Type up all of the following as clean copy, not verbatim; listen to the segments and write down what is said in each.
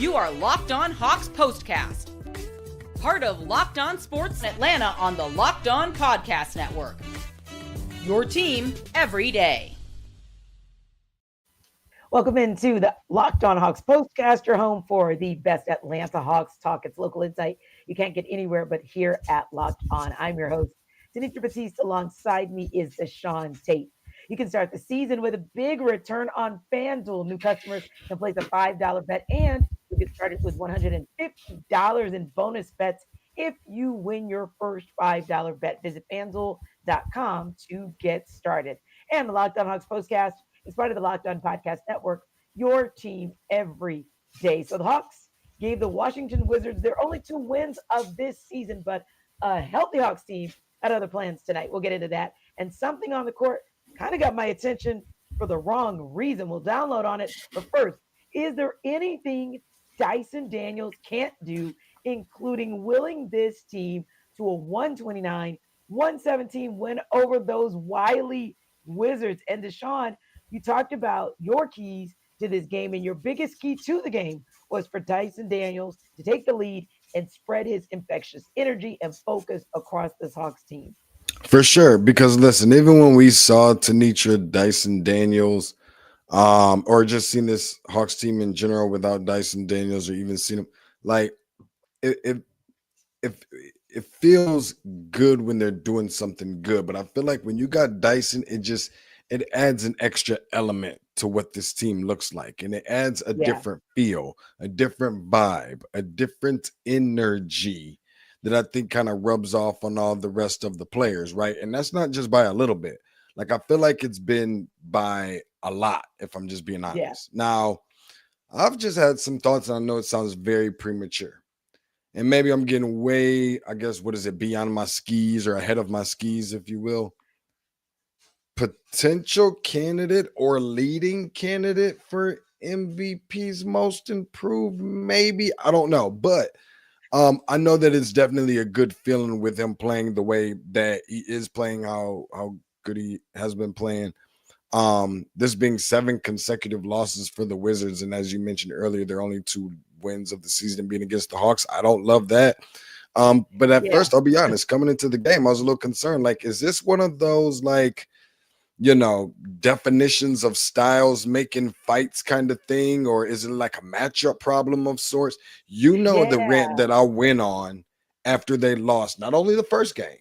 You are Locked On Hawks POSTCAST, part of Locked On Sports Atlanta on the Locked On Podcast Network. Your team every day. Welcome into the Locked On Hawks POSTCAST, your home for the best Atlanta Hawks talk. It's local insight you can't get anywhere but here at Locked On. I'm your host, Denitra Batiste. Alongside me is Deshaun Tate. You can start the season with a big return on FanDuel. New customers can place a $5 bet, and you get started with $150 in bonus bets if you win your first $5 bet. Visit FanDuel.com to get started. And the Locked On Hawks POSTCAST is part of the Locked On Podcast Network, your team every day. So the Hawks gave the Washington Wizards their only 2 wins of this season, but a healthy Hawks team had other plans tonight. We'll get into that. And something on the court kind of got my attention for the wrong reason. We'll download on it. But first, is there anything Tyson Daniels can't do, including willing this team to a 129-117 win over those wily Wizards? And Deshaun, you talked about your keys to this game, and your biggest key to the game was for Tyson Daniels to take the lead and spread his infectious energy and focus across this Hawks team. For sure, because listen, even when we saw Dyson Daniels, or just seen this Hawks team in general without Dyson Daniels, or even seen him, like it feels good when they're doing something good. But I feel like when you got Dyson, it adds an extra element to what this team looks like, and it adds a different feel, a different vibe, a different energy that I think kind of rubs off on all the rest of the players, right? And that's not just by a little bit. Like, I feel like it's been by a lot, if I'm just being honest. Yeah. Now, I've just had some thoughts, and I know it sounds very premature. And maybe I'm getting way, I guess, beyond my skis, or ahead of my skis, if you will. Potential candidate or leading candidate for MVP's most improved, maybe. I don't know. But I know that it's definitely a good feeling with him playing the way that he is playing, how good he has been playing. This being 7 consecutive losses for the Wizards, and as you mentioned earlier, they're only 2 wins of the season being against the Hawks. I don't love that. But at first, I'll be honest, coming into the game, I was a little concerned. Like, is this one of those, like, definitions of styles making fights kind of thing, or is it like a matchup problem of sorts? The rant that I went on after they lost, not only the first game,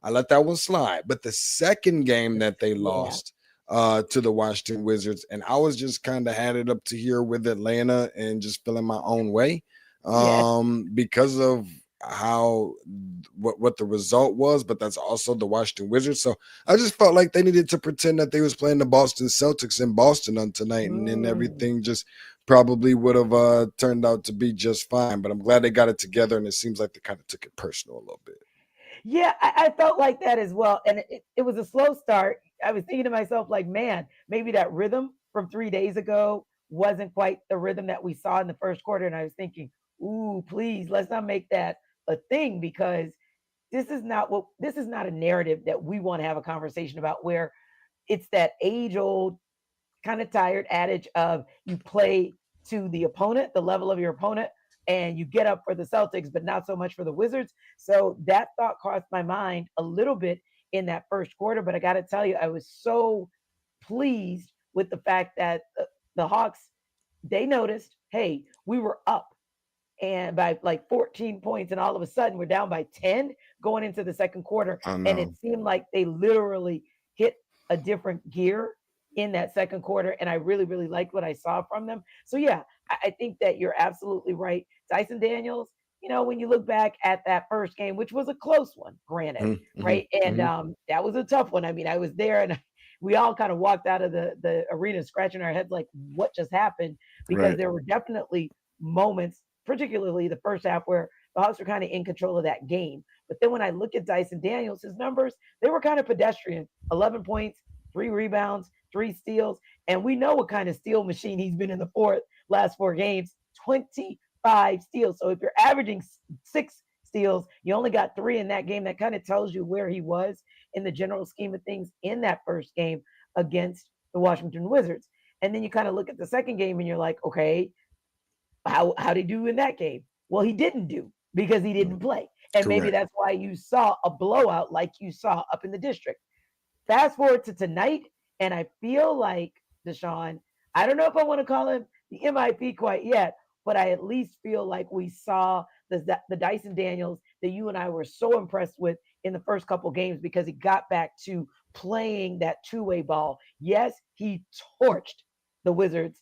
I let that one slide, but the second game that they lost to the Washington Wizards, and I was just kind of had it up to here with Atlanta and just feeling my own way because of what the result was, but that's also the Washington Wizards. So I just felt like they needed to pretend that they was playing the Boston Celtics in Boston on tonight, and then everything just probably would have turned out to be just fine. But I'm glad they got it together, and it seems like they kind of took it personal a little bit. Yeah, I felt like that as well. And it was a slow start. I was thinking to myself, like, man, maybe that rhythm from 3 days ago wasn't quite the rhythm that we saw in the first quarter. And I was thinking, ooh, please, let's not make that a thing, because this is not a narrative that we want to have a conversation about, where it's that age-old kind of tired adage of you play to the opponent, the level of your opponent, and you get up for the Celtics, but not so much for the Wizards. So that thought crossed my mind a little bit in that first quarter, but I got to tell you, I was so pleased with the fact that the Hawks, they noticed, hey, we were up and by like 14 points, and all of a sudden we're down by 10 going into the second quarter. And it seemed like they literally hit a different gear in that second quarter. And I really, really liked what I saw from them. So yeah, I think that you're absolutely right. Tyson Daniels, when you look back at that first game, which was a close one, granted, right? And that was a tough one. I mean, I was there, and we all kind of walked out of the arena scratching our heads like, what just happened? Because there were definitely moments, particularly the first half, where the Hawks were kind of in control of that game. But then when I look at Tyson Daniels, his numbers, they were kind of pedestrian. 11 points, 3 rebounds, 3 steals. And we know what kind of steal machine he's been in the last 4 games, 25 steals. So if you're averaging 6 steals, you only got 3 in that game. That kind of tells you where he was in the general scheme of things in that first game against the Washington Wizards. And then you kind of look at the second game and you're like, okay, how did he do in that game? Well, he didn't do because he didn't play. And maybe Correct. that's why you saw a blowout like you saw up in the district. Fast forward to tonight, and I feel like Deshaun, I don't know if I want to call him the MIP quite yet, but I at least feel like we saw the Dyson Daniels that you and I were so impressed with in the first couple games because he got back to playing that two-way ball. Yes, he torched the Wizards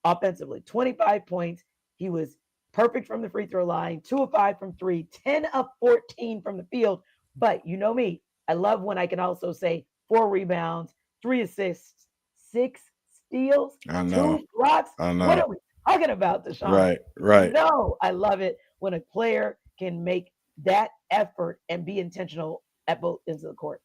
offensively. 25 points. He was perfect from the free throw line, 2 of 5 from 3, 10 of 14 from the field. But you know me, I love when I can also say 4 rebounds, 3 assists, 6 steals, I 2 know. blocks. I What know. are we talking about, Deshaun? Right. Right. No, I love it when a player can make that effort and be intentional at both ends of the court.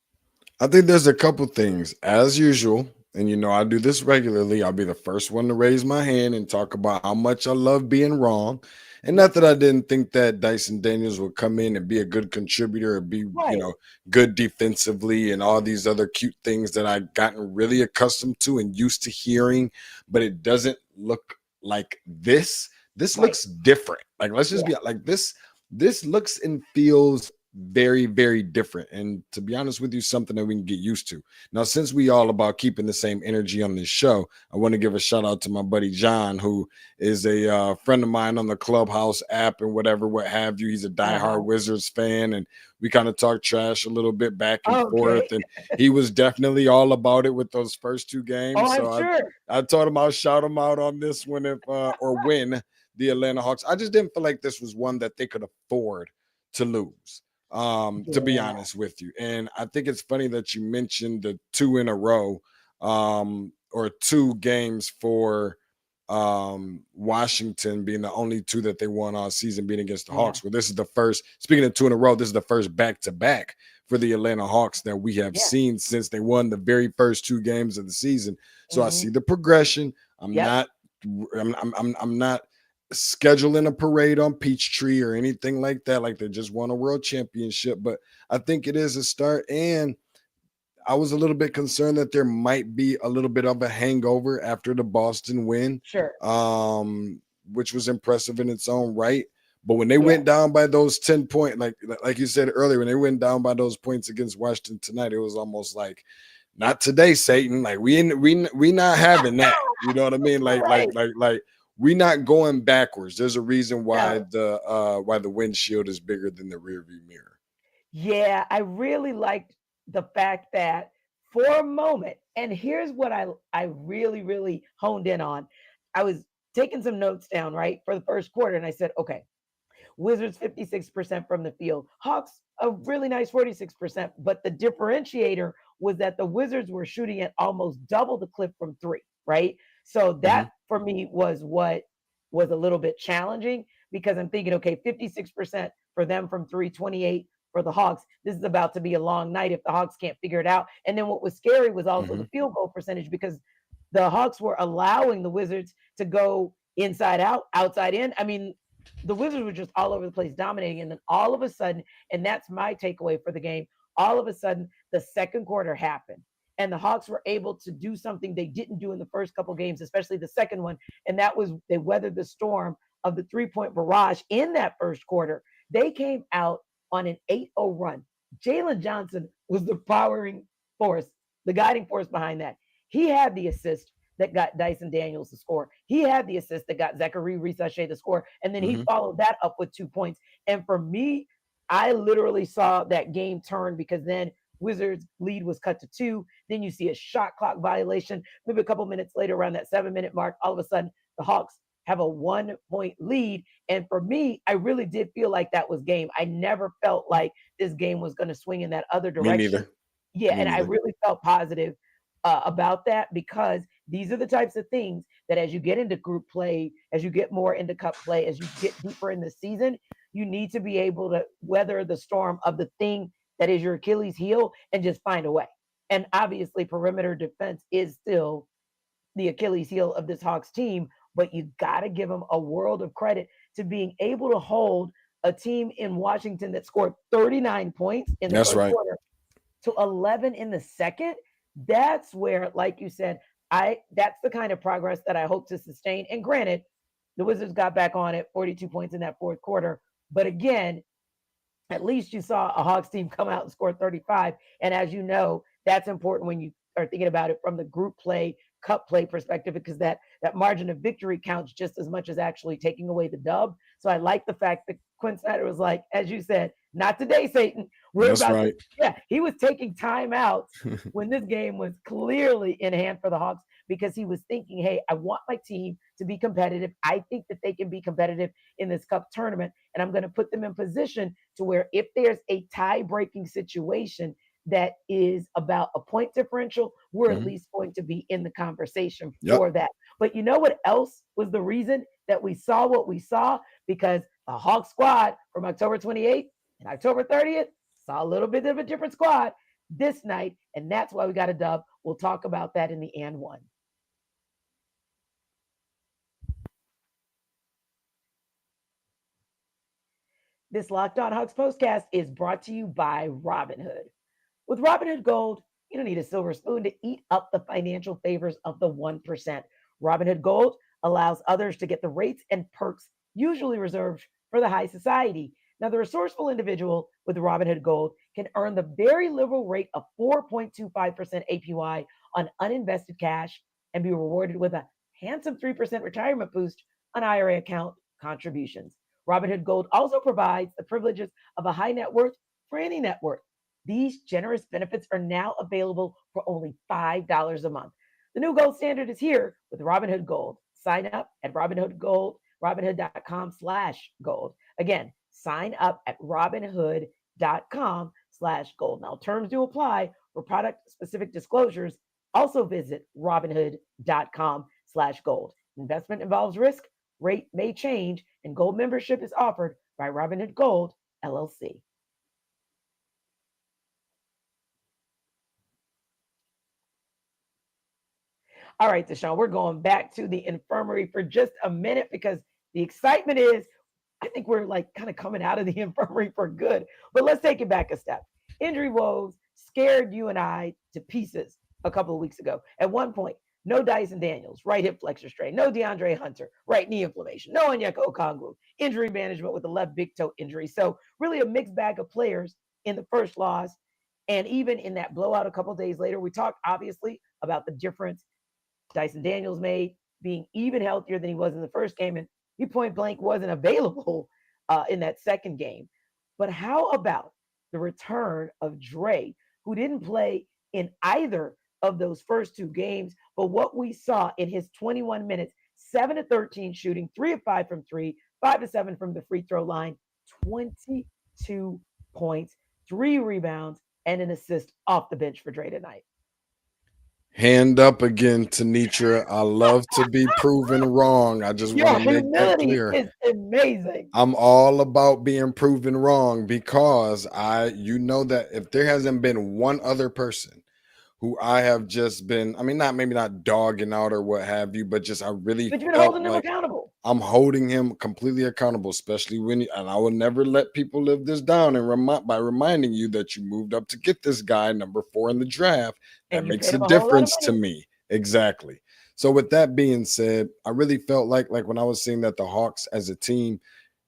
I think there's a couple things as usual. And I do this regularly. I'll be the first one to raise my hand and talk about how much I love being wrong. And not that I didn't think that Dyson Daniels would come in and be a good contributor or be, Right. good defensively and all these other cute things that I've gotten really accustomed to and used to hearing, but it doesn't look like this. This Right. looks different. Like, let's just be like this looks and feels very, very different. And to be honest with you, something that we can get used to. Now, since we all about keeping the same energy on this show, I want to give a shout out to my buddy John, who is a friend of mine on the Clubhouse app and what have you. He's a diehard Wizards fan, and we kind of talk trash a little bit back and forth. And he was definitely all about it with those first 2 games. Oh, I'm sure. I told him I'll shout him out on this one if or win the Atlanta Hawks. I just didn't feel like this was one that they could afford to lose. To be honest with you. And I think it's funny that you mentioned the 2 in a row, or 2 games for Washington being the only 2 that they won all season being against the Hawks. Well, this is the first, speaking of 2 in a row, this is the first back-to-back for the Atlanta Hawks that we have seen since they won the very first 2 games of the season. So I see the progression. I'm not scheduling a parade on Peachtree or anything like that, like they just won a world championship, but I think it is a start. And I was a little bit concerned that there might be a little bit of a hangover after the Boston win, which was impressive in its own right. But when they went down by those 10 points, like you said earlier, when they went down by those points against Washington tonight, it was almost like, not today, Satan. Like we not having that. You know what I mean? Like we're not going backwards. There's a reason why the windshield is bigger than the rearview mirror. Yeah, I really liked the fact that for a moment, and here's what I really, really honed in on. I was taking some notes down, right, for the first quarter, and I said, okay, Wizards 56% from the field. Hawks, a really nice 46%, but the differentiator was that the Wizards were shooting at almost double the clip from 3, right? So that for me was what was a little bit challenging because I'm thinking, okay, 56% for them from 3, 28 for the Hawks. This is about to be a long night if the Hawks can't figure it out. And then what was scary was also the field goal percentage because the Hawks were allowing the Wizards to go inside out, outside in. I mean, the Wizards were just all over the place dominating. And then all of a sudden, and that's my takeaway for the game, all of a sudden, the second quarter happened. And the Hawks were able to do something they didn't do in the first couple games, especially the second one. And that was they weathered the storm of the 3-point barrage in that first quarter. They came out on an 8-0 run. Jalen Johnson was the powering force, the guiding force behind that. He had the assist that got Dyson Daniels the score. He had the assist that got Zachary Risachet the score. And then he followed that up with 2 points. And for me, I literally saw that game turn because then Wizards lead was cut to 2. Then you see a shot clock violation. Maybe a couple minutes later, around that 7-minute mark, all of a sudden the Hawks have a 1-point lead. And for me, I really did feel like that was game. I never felt like this game was going to swing in that other direction. Me neither. Yeah, and I really felt positive about that because these are the types of things that as you get into group play, as you get more into cup play, as you get deeper in the season, you need to be able to weather the storm of the thing that is your Achilles heel and just find a way. And obviously perimeter defense is still the Achilles heel of this Hawks team, but you got to give them a world of credit to being able to hold a team in Washington that scored 39 points in the first quarter to 11 in the second. That's where, like you said, that's the kind of progress that I hope to sustain. And granted, The Wizards got back on it, 42 points in that fourth quarter. But again, at least you saw a Hawks team come out and score 35. And as you know, that's important when you are thinking about it from the group play, cup play perspective, because that margin of victory counts just as much as actually taking away the dub. So I like the fact that Quinn Snyder was like, as you said, not today, Satan. That's right. He was taking timeouts when this game was clearly in hand for the Hawks, because he was thinking, hey, I want my team to be competitive. I think that they can be competitive in this cup tournament, and I'm going to put them in position to where if there's a tie-breaking situation that is about a point differential, we're at least going to be in the conversation for that. But you know what else was the reason that we saw what we saw? Because the Hawk squad from October 28th and October 30th saw a little bit of a different squad this night, and that's why we got a dub. We'll talk about that in the and one. This Locked On Hawks postcast is brought to you by Robinhood. With Robinhood Gold, you don't need a silver spoon to eat up the financial favors of the 1%. Robinhood Gold allows others to get the rates and perks usually reserved for the high society. Now, the resourceful individual with Robinhood Gold can earn the very liberal rate of 4.25% APY on uninvested cash and be rewarded with a handsome 3% retirement boost on IRA account contributions. Robinhood Gold also provides the privileges of a high net worth for any net worth. These generous benefits are now available for only $5 a month. The new gold standard is here with Robinhood Gold. Sign up at Robinhood.com/gold. Again, sign up at Robinhood.com/gold. Now, terms do apply for product specific disclosures. Also visit Robinhood.com/gold. Investment involves risk. Rate may change, and gold membership is offered by Robinhood Gold, LLC. All right, Deshaun, we're going back to the infirmary for just a minute because the excitement is, I think we're like kind of coming out of the infirmary for good. But let's take it back a step. Injury woes scared you and I to pieces a couple of weeks ago. At one point, no Dyson Daniels, right hip flexor strain. No DeAndre Hunter, right knee inflammation. No Onyeka Okongwu, injury management with the left big toe injury. So really a mixed bag of players in the first loss. And even in that blowout a couple of days later, we talked obviously about the difference Dyson Daniels made being even healthier than he was in the first game. And he point blank wasn't available in that second game. But how about the return of Dre, who didn't play in either of those first two games, but what we saw in his 21 minutes, 7 of 13 shooting, 3 of 5 from 3, 5 of 7 from the free throw line, 22 points, 3 rebounds, and an assist off the bench for Dre tonight. Hand up again, Tanitra. I love to be proven wrong. I just want to make that clear. Is amazing. I'm all about being proven wrong because you know that if there hasn't been one other person who I have just been, I mean, maybe not dogging out or what have you, but just I really but you've been holding him accountable. I'm holding him completely accountable, especially and I will never let people live this down and by reminding you that you moved up to get this guy number 4 in the draft. That makes a difference to me. Exactly. So with that being said, I really felt like when I was seeing that the Hawks as a team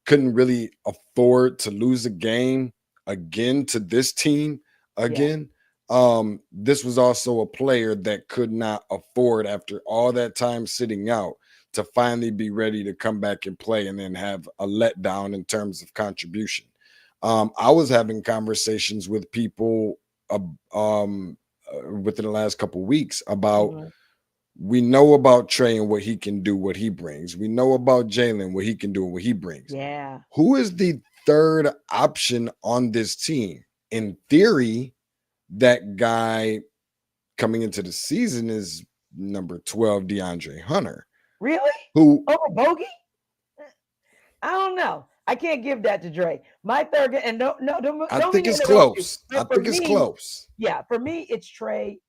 couldn't really afford to lose a game again to this team again. Yeah. This was also a player that could not afford, after all that time sitting out, to finally be ready to come back and play and then have a letdown in terms of contribution. I was having conversations with people within the last couple of weeks about we know about Trae and what he can do, what he brings. We know about Jalen, what he can do and what he brings. Yeah. Who is the third option on this team? In theory, that guy coming into the season is number 12, DeAndre Hunter. Really? Who over Bogey? I don't know. I can't give that to Dre. My third, and don't I think it's close. I think it's close. Yeah, for me, it's Trae.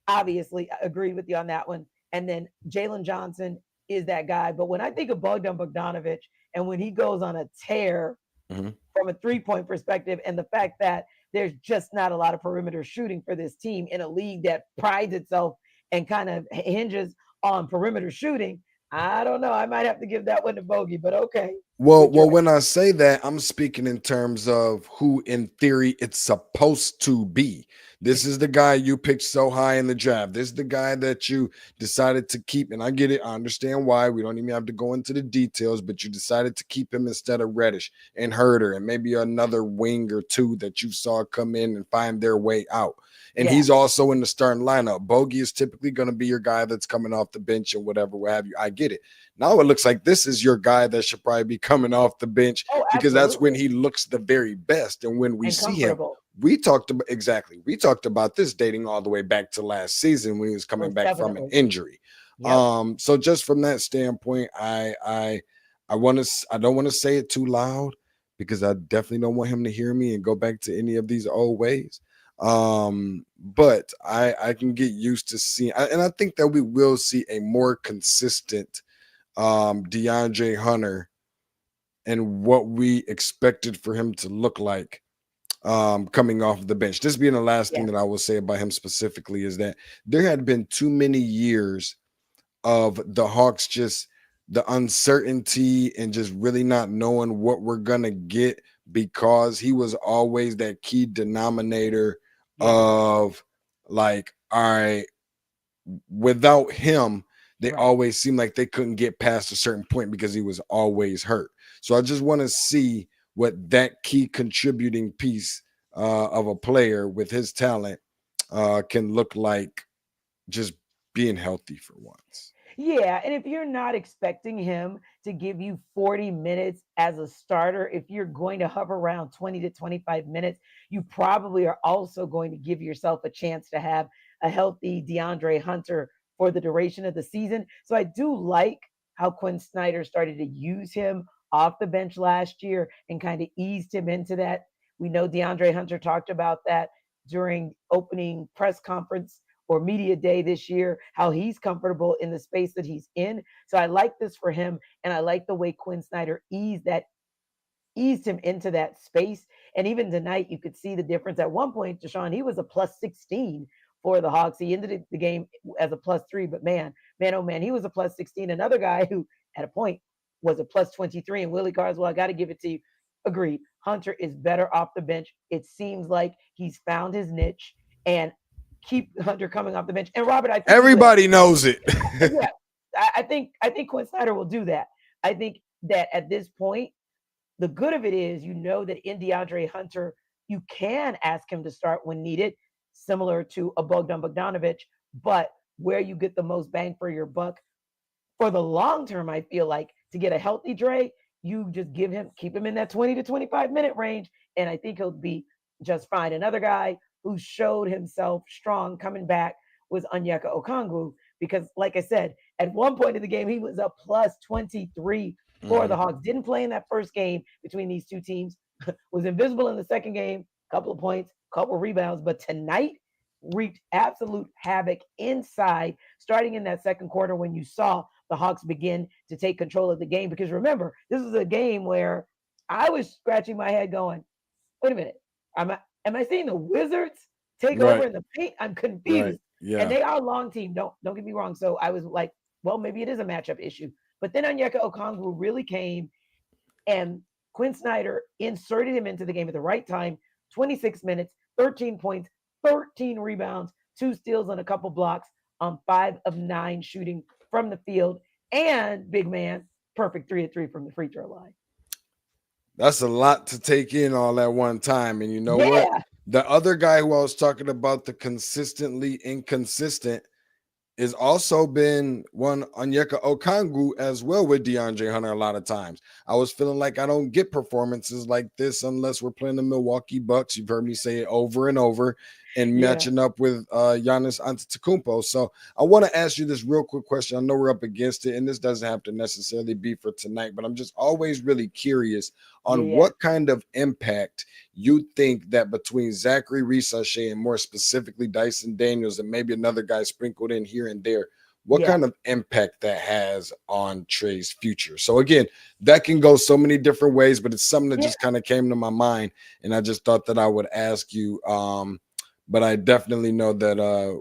Obviously, I agree with you on that one. And then Jalen Johnson is that guy. But when I think of Bogdan Bogdanovic and when he goes on a tear from a three-point perspective, and the fact that there's just not a lot of perimeter shooting for this team in a league that prides itself and kind of hinges on perimeter shooting, I don't know. I might have to give that one to Bogey, but okay. Well, With Dre. when I say that, I'm speaking in terms of who, in theory, it's supposed to be. This is the guy you picked so high in the draft. This is the guy that you decided to keep. And I get it. I understand why. We don't even have to go into the details, but you decided to keep him instead of Reddish and Herder and maybe another wing or two that you saw come in and find their way out. And he's also in the starting lineup. Bogey is typically going to be your guy that's coming off the bench and whatever, what have you. I get it. Now it looks like this is your guy that should probably be coming off the bench because that's when he looks the very best. And when we see him, we talked about this dating all the way back to last season when he was coming back from an injury. So just from that standpoint, I don't want to say it too loud because I definitely don't want him to hear me and go back to any of these old ways. But I can get used to seeing, and I think that we will see a more consistent DeAndre Hunter and what we expected for him to look like coming off the bench. This being the last thing that I will say about him specifically is that there had been too many years of the Hawks just the uncertainty and just really not knowing what we're gonna get because he was always that key denominator of like, all right, without him, they always seemed like they couldn't get past a certain point because he was always hurt. So I just want to see what that key contributing piece of a player with his talent can look like just being healthy for once. Yeah, and if you're not expecting him to give you 40 minutes as a starter, if you're going to hover around 20 to 25 minutes, you probably are also going to give yourself a chance to have a healthy DeAndre Hunter for the duration of the season. So I do like how Quinn Snyder started to use him off the bench last year and kind of eased him into that. We know DeAndre Hunter talked about that during opening press conference or media day this year, how he's comfortable in the space that he's in. So I like this for him. And I like the way Quinn Snyder eased him into that space. And even tonight, you could see the difference. At one point, Deshaun, he was a plus 16 for the Hawks. He ended the game as a plus 3, but man, oh man, he was a plus 16. Another guy who at a point was a plus 23, and Willie Carswell, I got to give it to you. Agreed. Hunter is better off the bench. It seems like he's found his niche, and keep Hunter coming off the bench. And Robert, I think everybody knows it. Yeah, I think Quinn Snyder will do that. I think that at this point, the good of it is, you know, that in DeAndre Hunter, you can ask him to start when needed, similar to a Bogdan Bogdanovic, but where you get the most bang for your buck for the long term, I feel like to get a healthy Dre, you just keep him in that 20 to 25 minute range, and I think he'll be just fine. Another guy who showed himself strong coming back was Onyeka Okongwu, because like I said, at one point in the game, he was a plus 23 for the Hawks. Didn't play in that first game between these two teams, was invisible in the second game, couple of points, couple of rebounds, but tonight wreaked absolute havoc inside, starting in that second quarter when you saw the Hawks begin to take control of the game. Because remember, this is a game where I was scratching my head going, wait a minute, am I seeing the Wizards take over in the paint? I'm confused. And they are a long team. Don't get me wrong. So I was like, well, maybe it is a matchup issue. But then Onyeka Okongwu really came, and Quinn Snyder inserted him into the game at the right time. 26 minutes, 13 points, 13 rebounds, 2 steals and a couple blocks on 5 of 9 shooting from the field. And big man, perfect 3 of 3 from the free throw line. That's a lot to take in all at one time. And you know what? The other guy who I was talking about, the consistently inconsistent, is also been one Onyeka Okongwu as well with DeAndre Hunter a lot of times. I was feeling like I don't get performances like this unless we're playing the Milwaukee Bucks. You've heard me say it over and over, and matching up with Giannis Antetokounmpo. So I want to ask you this real quick question. I know we're up against it, and this doesn't have to necessarily be for tonight, but I'm just always really curious on what kind of impact you think that between Zachary Risachet and more specifically Dyson Daniels and maybe another guy sprinkled in here and there, what kind of impact that has on Trae's future. So again, that can go so many different ways, but it's something that just kind of came to my mind, and I just thought that I would ask you. But I definitely know that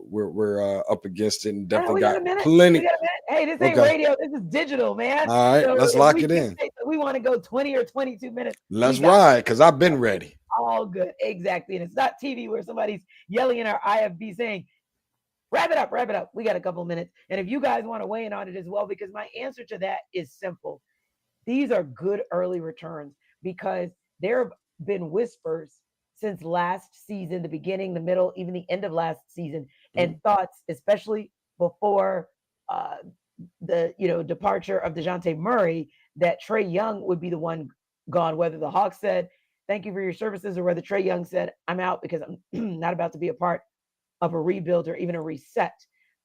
we're up against it, and definitely got plenty. Hey, this ain't radio. This is digital, man. All right, So let's if lock we it in. we want to go 20 or 22 minutes. Let's ride, because I've been ready. All good. Exactly. And it's not TV where somebody's yelling in our IFB saying, wrap it up. We got a couple minutes. And if you guys want to weigh in on it as well, because my answer to that is simple. These are good early returns because there have been whispers since last season, the beginning, the middle, even the end of last season, and thoughts, especially before the departure of DeJounte Murray, that Trae Young would be the one gone, whether the Hawks said, thank you for your services, or whether Trae Young said, I'm out because I'm not about to be a part of a rebuild or even a reset.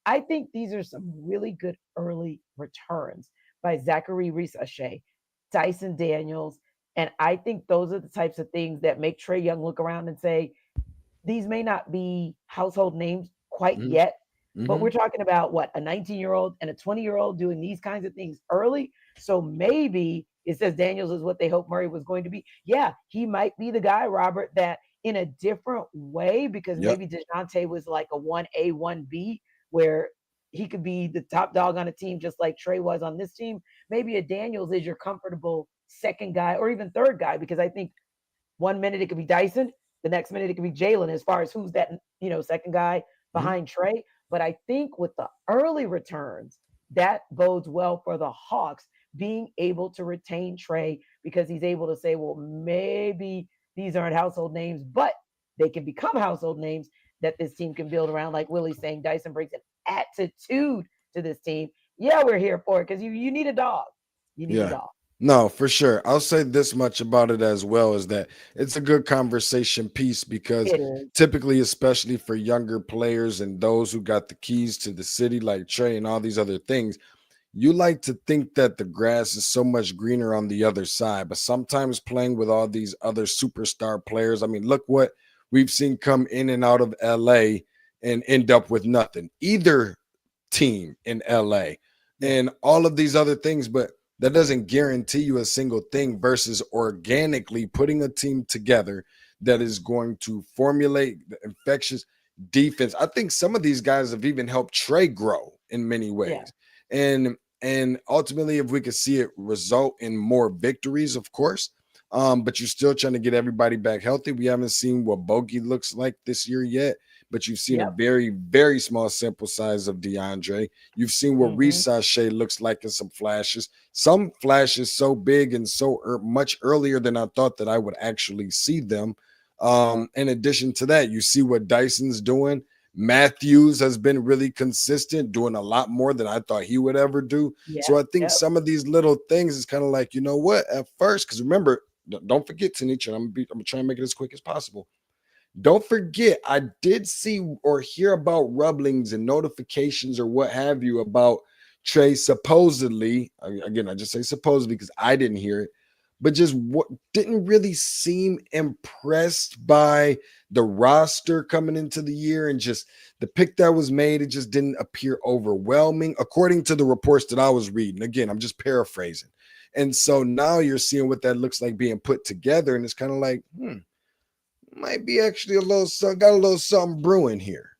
I think these are some really good early returns by Zachary Reese-Shea, Dyson Daniels, and I think those are the types of things that make Trae Young look around and say, these may not be household names quite yet, but we're talking about what, a 19-year-old and a 20-year-old doing these kinds of things early. So maybe it says Daniels is what they hoped Murray was going to be. Yeah, he might be the guy, Robert, that in a different way, because maybe DeJounte was like a 1A, 1B, where he could be the top dog on a team just like Trae was on this team. Maybe a Daniels is your comfortable second guy or even third guy, because I think 1 minute it could be Dyson, the next minute it could be Jalen, as far as who's that, second guy behind Trae. But I think with the early returns, that bodes well for the Hawks being able to retain Trae, because he's able to say, well, maybe these aren't household names, but they can become household names that this team can build around. Like Willie's saying, Dyson brings an attitude to this team. Yeah, we're here for it, because you need a dog. You need a dog. No, for sure. I'll say this much about it as well, is that it's a good conversation piece, because typically, especially for younger players and those who got the keys to the city like Trae and all these other things, you like to think that the grass is so much greener on the other side. But sometimes playing with all these other superstar players, I mean, look what we've seen come in and out of LA and end up with nothing. Either team in LA and all of these other things, but that doesn't guarantee you a single thing, versus organically putting a team together that is going to formulate the infectious defense. I think some of these guys have even helped Trae grow in many ways. And ultimately, if we could see it result in more victories, of course, but you're still trying to get everybody back healthy. We haven't seen what Bogey looks like this year yet, but you've seen a very, very small sample size of DeAndre. You've seen what Reese-Shea looks like in some flashes so big and so much earlier than I thought that I would actually see them. In addition to that, you see what Dyson's doing. Matthews has been really consistent, doing a lot more than I thought he would ever do. So I think some of these little things is kind of like, you know what, at first, because remember, don't forget, Tanisha, I'm gonna try and make it as quick as possible. Don't forget, I did see or hear about rumblings and notifications or what have you about Trae supposedly, again, I just say supposedly because I didn't hear it, but just didn't really seem impressed by the roster coming into the year, and just the pick that was made, it just didn't appear overwhelming, according to the reports that I was reading. Again, I'm just paraphrasing. And so now you're seeing what that looks like being put together, and it's kind of like, might be actually got a little something brewing here.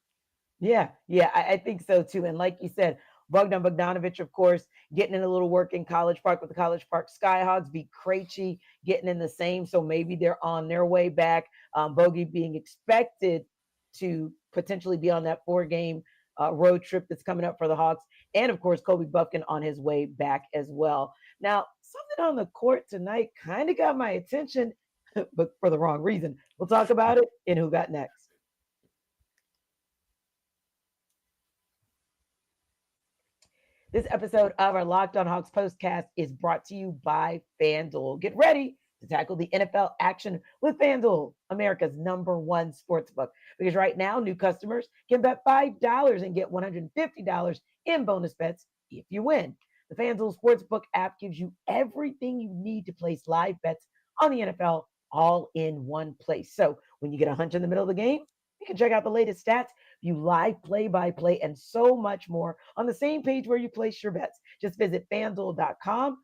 Yeah, I think so too. And like you said, Bogdan Bogdanovic, of course, getting in a little work in College Park with the College Park Skyhawks. Be Krejci getting in the same, so maybe they're on their way back. Bogey being expected to potentially be on that 4-game road trip that's coming up for the Hawks. And of course, Kobe Buffkin on his way back as well. Now, something on the court tonight kind of got my attention, but for the wrong reason. We'll talk about it in Who Got Next. This episode of our Locked On Hawks Postcast is brought to you by FanDuel. Get ready to tackle the NFL action with FanDuel, America's #1 sportsbook. Because right now, new customers can bet $5 and get $150 in bonus bets if you win. The FanDuel Sportsbook app gives you everything you need to place live bets on the NFL all in one place. So when you get a hunch in the middle of the game, you can check out the latest stats, view live play-by-play, and so much more on the same page where you place your bets. Just visit FanDuel.com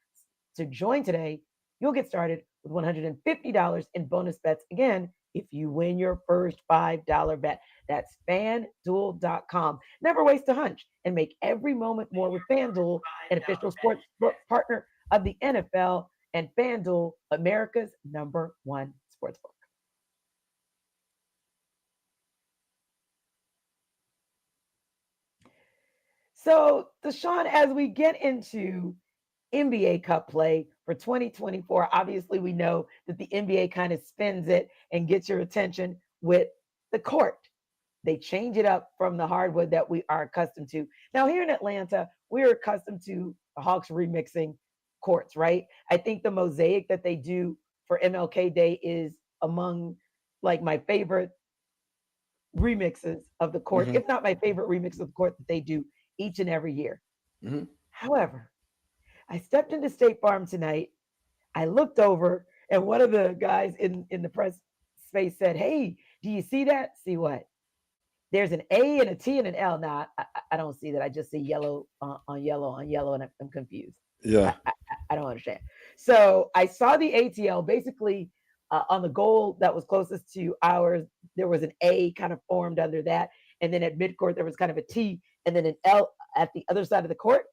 to join today. You'll get started with $150 in bonus bets. Again, if you win your first $5 bet. That's FanDuel.com. Never waste a hunch and make every moment more with FanDuel, an official sports book partner of the NFL, and FanDuel, America's #1 sportsbook. So, Deshaun, as we get into NBA Cup play for 2024, obviously we know that the NBA kind of spins it and gets your attention with the court. They change it up from the hardwood that we are accustomed to. Now, here in Atlanta, we're accustomed to the Hawks remixing courts, right? I think the mosaic that they do for MLK Day is among like my favorite remixes of the court, Mhm. if not my favorite remix of the court that they do each and every year. Mhm. However, I stepped into State Farm tonight. I looked over, and one of the guys in the press space said, "Hey, do you see that? See what? There's an A and a T and an L." Now, I don't see that. I just see yellow on yellow on yellow, and I'm confused. Yeah. I don't understand. So I saw the ATL basically on the goal that was closest to ours. There was an A kind of formed under that, and then at midcourt there was kind of a T, and then an L at the other side of the court.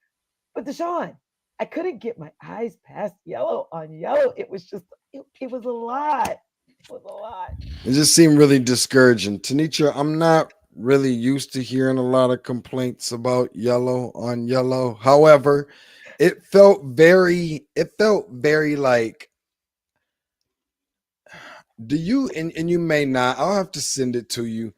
But Deshaun, I couldn't get my eyes past yellow on yellow. It was just, it was a lot. It was a lot. It just seemed really discouraging. Tanisha, I'm not really used to hearing a lot of complaints about yellow on yellow. However, it felt very like, do you, and you may not, I'll have to send it to you.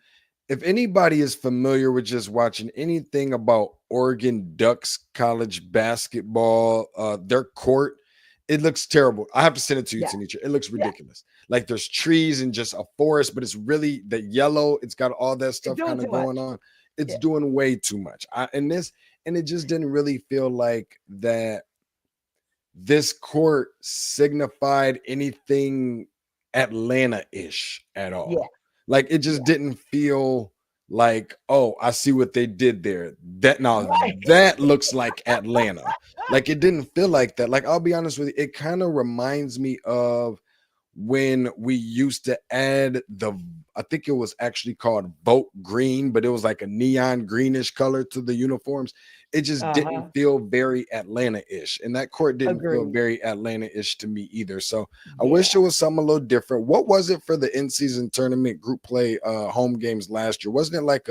If anybody is familiar with just watching anything about Oregon Ducks college basketball, their court, it looks terrible. I have to send it to you, Yeah, Tanisha. It looks yeah, ridiculous. Like there's trees and just a forest, but it's really the yellow. It's got all that it's stuff doing kind of too going much. on. It's Yeah, doing way too much. And it just didn't really feel like that this court signified anything Atlanta-ish at yeah, all. Like it just yeah. didn't feel like, oh, I see what they did there. That now Right. that looks like Atlanta. Like it didn't feel like that. Like I'll be honest with you, it kind of reminds me of when we used to add I think it was actually called Vote Green, but it was like a neon greenish color to the uniforms. It just didn't Uh-huh. feel very Atlanta-ish. And that court didn't feel Agreed. very Atlanta-ish to me either. So I wish it Yeah. was something a little different. What was it for the in-season tournament group play home games last year? Wasn't it like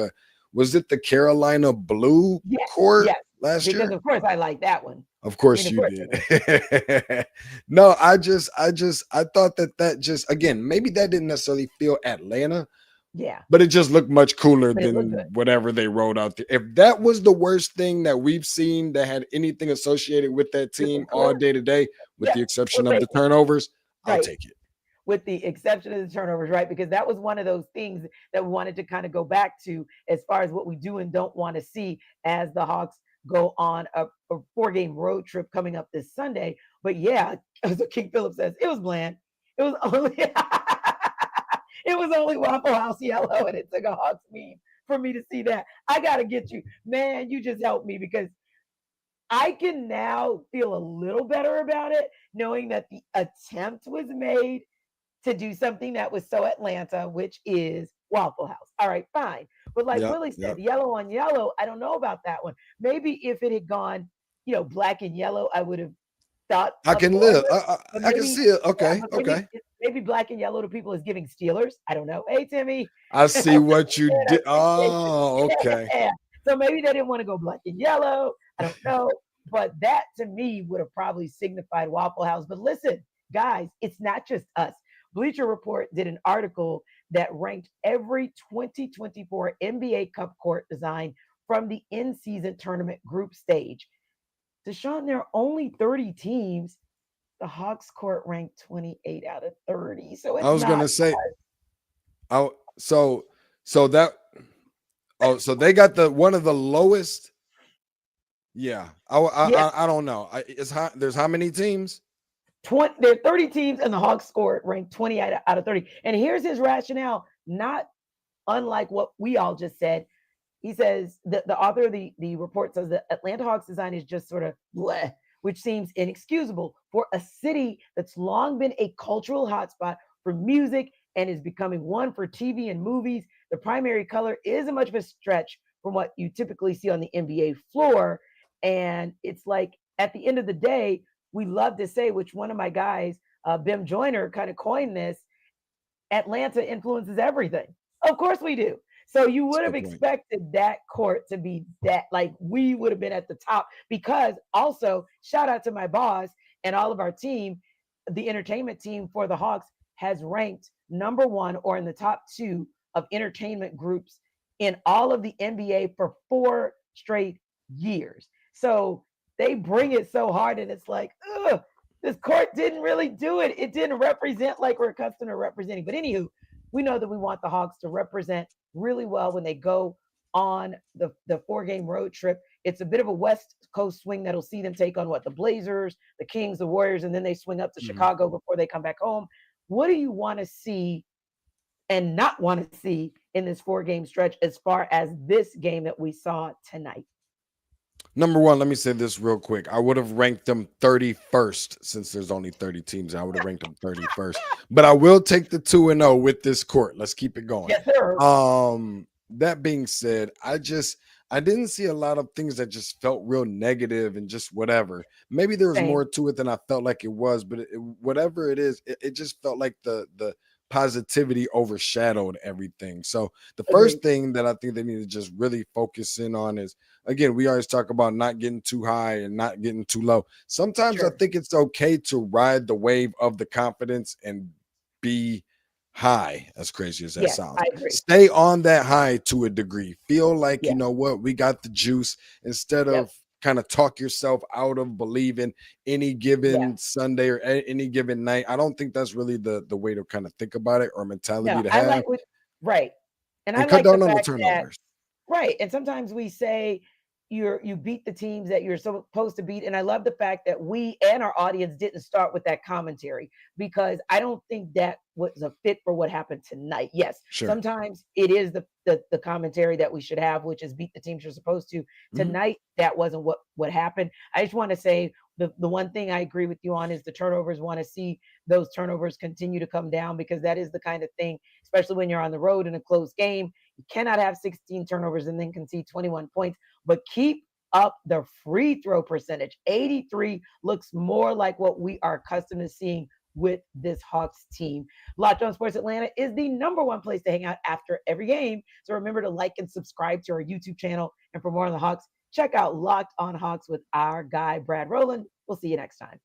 was it the Carolina blue Yes. court Yes. last Because year? of course I like that one. Of I mean, course of you course I did. like. No, I thought that just, again, maybe that didn't necessarily feel Atlanta, Yeah. but it just looked much cooler But it looked good. than whatever they wrote out there. If that was the worst thing that we've seen that had anything associated with that With team the all court. day today, with Yeah. the We'll exception of take the it. turnovers, I'll Right. take it. With the exception of the turnovers, right? Because that was one of those things that we wanted to kind of go back to as far as what we do and don't want to see as the Hawks go on a 4-game road trip coming up this Sunday. But yeah, as King Phillips says, it was bland. It was only it was only Waffle House yellow, and it took a Hawks meme for me to see that. I gotta get you, man. You just helped me because I can now feel a little better about it, knowing that the attempt was made to do something that was so Atlanta, which is Waffle House. All right, fine. But like Yep, Willie said, yep. yellow on yellow, I don't know about that one. Maybe if it had gone, black and yellow, I would have thought I of can more of live. it. But I can maybe, see it. yeah, Okay, but okay. maybe black and yellow to people is giving Steelers. I don't know. Hey Timmy. I I see what you appreciate did. it. Oh, okay. Yeah. So maybe they didn't want to go black and yellow. I don't know. But that to me would have probably signified Waffle House. But listen, guys, it's not just us. Bleacher Report did an article that ranked every 2024 NBA Cup court design from the in-season tournament group stage. Deshaun, there are only 30 teams. The Hawks court ranked 28 out of 30. So I it's was not. gonna say, oh, so that, oh, so they got the one of the lowest. Yeah, Yeah, I don't know. It's there's how many teams? there are 30 teams, and the Hawks scored ranked 20 out of 30. And here's his rationale, not unlike what we all just said. He says that the author of the report says that Atlanta Hawks design is just sort of bleh, which seems inexcusable for a city that's long been a cultural hotspot for music and is becoming one for TV and movies. The primary color isn't much of a stretch from what you typically see on the NBA floor. And it's like at the end of the day, we love to say, which one of my guys, Bim Joyner, kind of coined this, Atlanta influences everything. Of course we do. So you would have expected that court to be that, like we would have been at the top, because also shout out to my boss and all of our team, the entertainment team for the Hawks has ranked number 1 or in the top 2 of entertainment groups in all of the NBA for 4 straight years. So they bring it so hard, and it's like, ugh, this court didn't really do it. It didn't represent like we're accustomed to representing. But anywho, we know that we want the Hawks to represent really well when they go on the 4-game road trip. It's a bit of a West Coast swing that'll see them take on the Blazers, the Kings, the Warriors, and then they swing up to Chicago before they come back home. What do you want to see and not want to see in this 4-game stretch as far as this game that we saw tonight? Number one, let me say this real quick. I would have ranked them 31st since there's only 30 teams. I would have ranked them 31st, but I will take the 2-0 with this court. Let's keep it going. Yes, sir. That being said, I didn't see a lot of things that just felt real negative and just whatever. Maybe there was more to it than I felt like it was, but whatever it is, it just felt like the positivity overshadowed everything. So the first thing that I think they need to just really focus in on is, again, we always talk about not getting too high and not getting too low. Sometimes I think it's okay to ride the wave of the confidence and be high, as crazy as that sounds. Stay on that high to a degree. Feel like, you know what, we got the juice, instead of kind of talk yourself out of believing any given Sunday or any given night. I don't think that's really the way to kind of think about it or mentality to have. And I cut like down the on the fact turnovers. And sometimes we say you beat the teams that you're supposed to beat. And I love the fact that we and our audience didn't start with that commentary, because I don't think that was a fit for what happened tonight. Yes, sometimes it is the commentary that we should have, which is beat the teams you're supposed to. Tonight, that wasn't what happened. I just want to say the one thing I agree with you on is the turnovers. Want to see those turnovers continue to come down, because that is the kind of thing, especially when you're on the road in a close game. You cannot have 16 turnovers and then concede 21 points, but keep up the free throw percentage. 83 looks more like what we are accustomed to seeing with this Hawks team. Locked On Sports Atlanta is the number 1 place to hang out after every game. So remember to like and subscribe to our YouTube channel. And for more on the Hawks, check out Locked On Hawks with our guy, Brad Rowland. We'll see you next time.